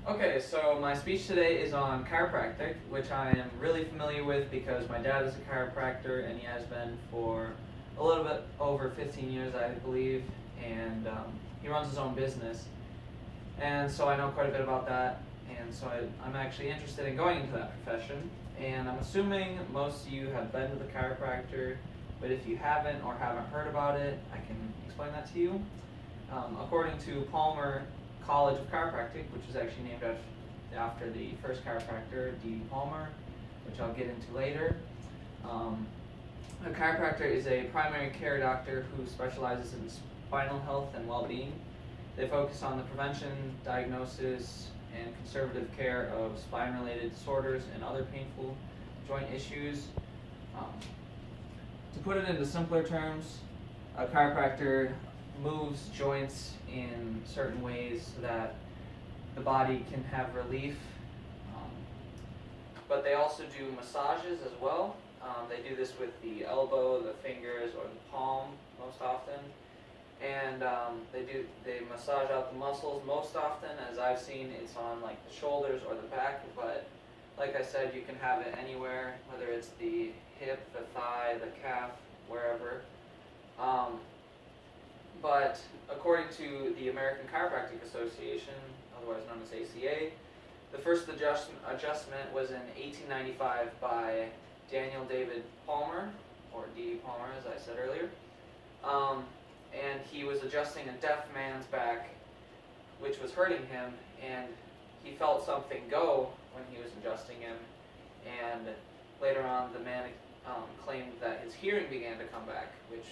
Okay, so my speech today is on chiropractic, which I am really familiar with because my dad is a chiropractor and he has been for a little bit over 15 years, I believe, and he runs his own business. And so I know quite a bit about that, and so I'm actually interested in going into that profession. And I'm assuming most of you have been to the chiropractor, but if you haven't or haven't heard about it, I can explain that to you. According to Palmer College of Chiropractic, which was actually named after the first chiropractor, D.D. Palmer, which I'll get into later. A chiropractor is a primary care doctor who specializes in spinal health and well-being. They focus on the prevention, diagnosis, and conservative care of spine-related disorders and other painful joint issues. To put it into simpler terms, a chiropractor moves joints in certain ways so that the body can have relief. But they also do massages as well. They do this with the elbow, the fingers, or the palm most often. And they massage out the muscles most often. As I've seen, it's on like the shoulders or the back, but like I said, you can have it anywhere, whether it's the hip, the thigh, the calf, wherever. But according to the American Chiropractic Association, otherwise known as ACA, the first adjustment was in 1895 by Daniel David Palmer, or D.D. Palmer as I said earlier. And he was adjusting a deaf man's back, which was hurting him, and he felt something go when he was adjusting him, and later on the man claimed that his hearing began to come back, which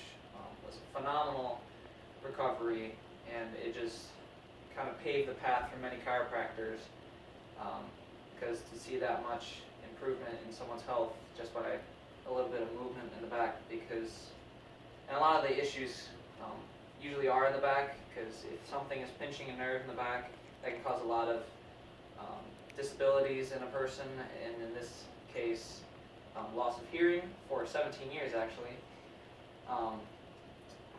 was a phenomenal recovery, and it just kind of paved the path for many chiropractors, because to see that much improvement in someone's health just by a little bit of movement in the back, and a lot of the issues usually are in the back, because if something is pinching a nerve in the back, that can cause a lot of disabilities in a person, and in this case, loss of hearing for 17 years actually.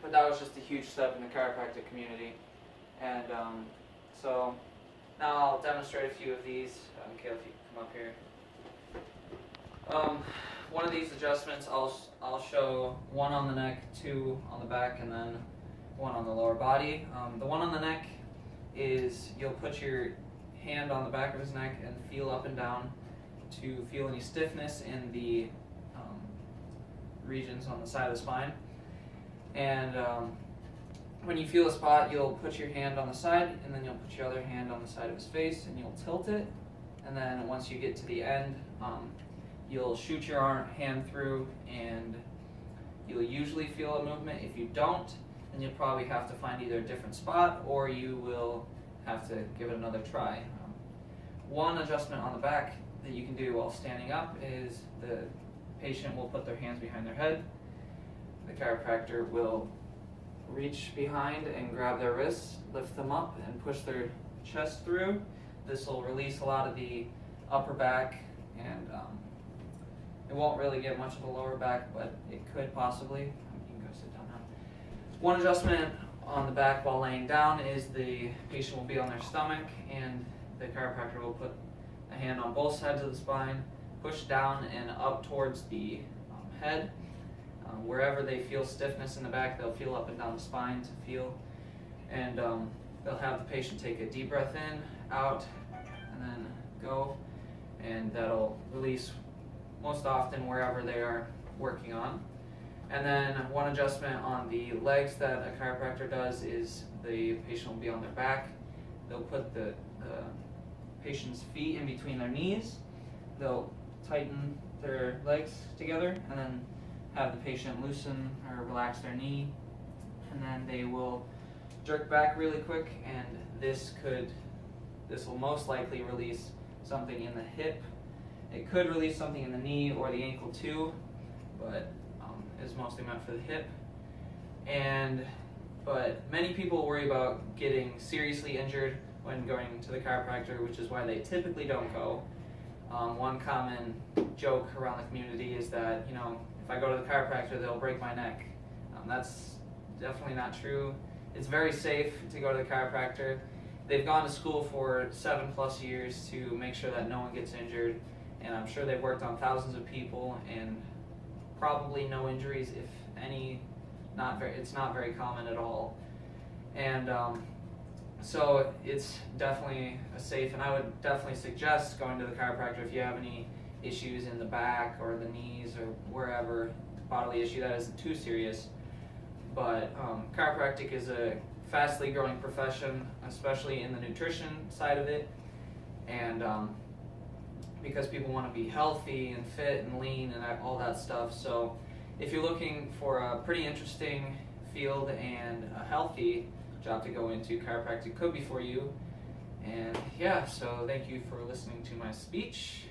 But that was just a huge step in the chiropractic community. And so now I'll demonstrate a few of these. Caleb, if you can come up here. One of these adjustments, I'll show one on the neck, two on the back, and then one on the lower body. The one on the neck is you'll put your hand on the back of his neck and feel up and down to feel any stiffness in the regions on the side of the spine. And when you feel a spot, you'll put your hand on the side, and then you'll put your other hand on the side of his face, and you'll tilt it. And then once you get to the end, you'll shoot your hand through, and you'll usually feel a movement. If you don't, then you'll probably have to find either a different spot, or you will have to give it another try. One adjustment on the back that you can do while standing up is the patient will put their hands behind their head. The chiropractor will reach behind and grab their wrists, lift them up, and push their chest through. This will release a lot of the upper back, and it won't really get much of the lower back, but it could possibly. You can go sit down now. One adjustment on the back while laying down is the patient will be on their stomach, and the chiropractor will put a hand on both sides of the spine, push down and up towards the head. Wherever they feel stiffness in the back, they'll feel up and down the spine to feel. And they'll have the patient take a deep breath in, out, and then go. And that'll release most often wherever they are working on. And then one adjustment on the legs that a chiropractor does is the patient will be on their back. They'll put the patient's feet in between their knees. They'll tighten their legs together, and then have the patient loosen or relax their knee, and then they will jerk back really quick, and this will most likely release something in the hip. It could release something in the knee or the ankle too, but is mostly meant for the hip. But many people worry about getting seriously injured when going to the chiropractor, which is why they typically don't go. One common joke around the community is that, if I go to the chiropractor, they'll break my neck. That's definitely not true. It's very safe to go to the chiropractor. they've gone to school for 7+ years to make sure that no one gets injured, and I'm sure they've worked on thousands of people, and probably no injuries, if any. It's not very common at all, and so it's definitely a safe, and I would definitely suggest going to the chiropractor if you have any issues in the back or the knees or wherever, bodily issue that isn't too serious. But chiropractic is a fastly growing profession, especially in the nutrition side of it, and because people want to be healthy and fit and lean and all that stuff. So if you're looking for a pretty interesting field and a healthy job to go into, chiropractic could be for you. And yeah, so thank you for listening to my speech.